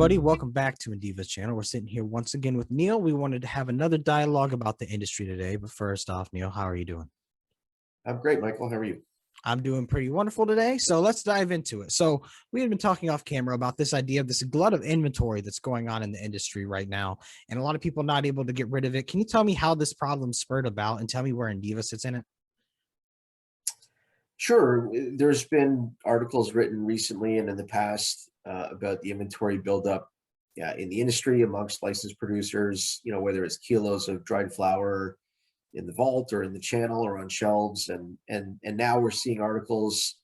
everybody. Welcome back to Indiva's channel. We're sitting here once again with Neil. We wanted to have another dialogue about the industry today. But first off, Neil, how are you doing? I'm great, Michael. How are you? I'm doing pretty wonderful today. So let's dive into it. So we had been talking off camera about this idea of this glut of inventory that's going on in the industry right now, and a lot of people not able to get rid of it. Can you tell me how this problem spurred about and tell me where Indiva sits in it? Sure. There's been articles written recently and in the past about the inventory buildup, yeah, in the industry amongst licensed producers, whether it's kilos of dried flour in the vault or in the channel or on shelves. And now we're seeing articles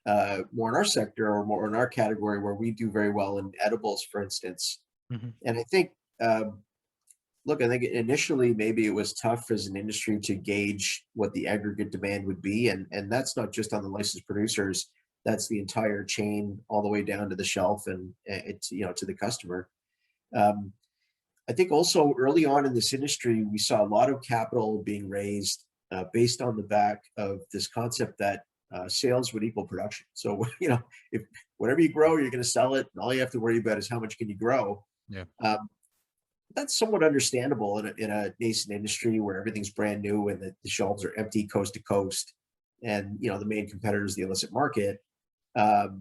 more in our sector or more in our category where we do very well in edibles, for instance. Mhm. And I think look, I think initially maybe it was tough as an industry to gauge what the aggregate demand would be, and that's not just on the licensed producers. That's the entire chain all the way down to the shelf and it's to the customer. Um, I think also early on in this industry, we saw a lot of capital being raised based on the back of this concept that sales would equal production. So if whatever you grow, you're going to sell it, and all you have to worry about is how much can you grow. Yeah. That's somewhat understandable in a nascent industry where everything's brand new and the shelves are empty coast to coast, and the main competitors, the illicit market, are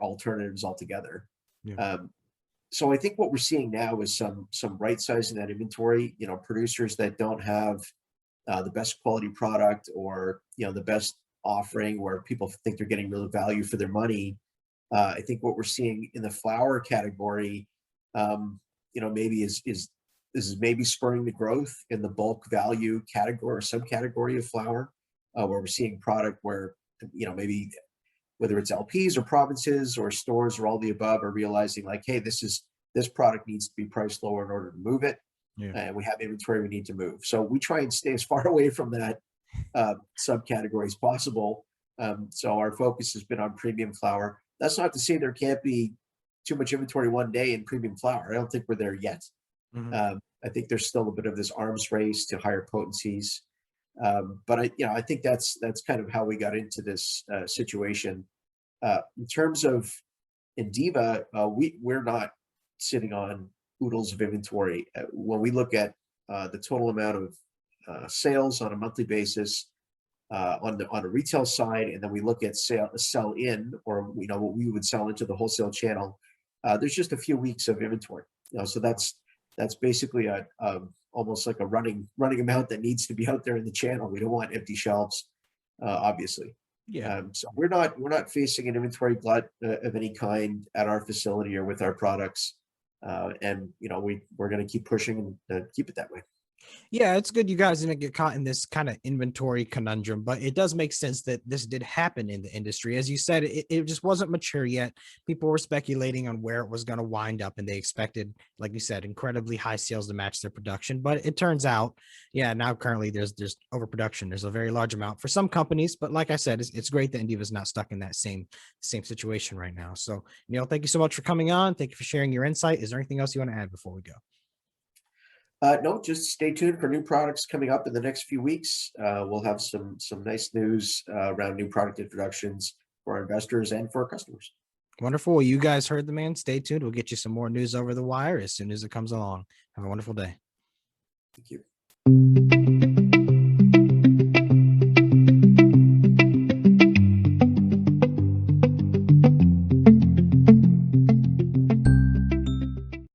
alternatives altogether. Yeah. So I think what we're seeing now is some right sizing that inventory. Producers that don't have the best quality product or the best offering where people think they're getting real value for their money. I think what we're seeing in the flower category, maybe is this is maybe spurring the growth in the bulk value category or subcategory of flower, where we're seeing product where maybe whether it's LPs or provinces or stores or all the above are realizing like, hey, this product needs to be priced lower in order to move it, Yeah. and we have inventory we need to move. So we try and stay as far away from that subcategory as possible. So our focus has been on premium flower. That's not to say there can't be too much inventory one day in premium flower. I don't think we're there yet. Mhm. I think there's still a bit of this arms race to higher potencies. But I think that's kind of how we got into this situation. In terms of Indiva, we're not sitting on oodles of inventory. When we look at the total amount of sales on a monthly basis on a retail side, and then we look at sell in, or what we would sell into the wholesale channel, there's just a few weeks of inventory. So that's basically a almost like a running amount that needs to be out there in the channel. We don't want empty shelves, obviously. Yeah. So we're not facing an inventory glut of any kind at our facility or with our products, and we're going to keep pushing and keep it that way. Yeah, it's good you guys didn't get caught in this kind of inventory conundrum, but it does make sense that this did happen in the industry. As you said, it just wasn't mature yet. People were speculating on where it was going to wind up, and they expected, like you said, incredibly high sales to match their production. But it turns out, yeah, now currently there's overproduction. There's a very large amount for some companies, but like I said, it's great that Indiva is not stuck in that same situation right now. So, Neil, thank you so much for coming on. Thank you for sharing your insight. Is there anything else you want to add before we go? No, just stay tuned for new products coming up in the next few weeks. We'll have some nice news around new product introductions for our investors and for our customers. Wonderful. Well, you guys heard the man. Stay tuned. We'll get you some more news over the wire as soon as it comes along. Have a wonderful day. Thank you.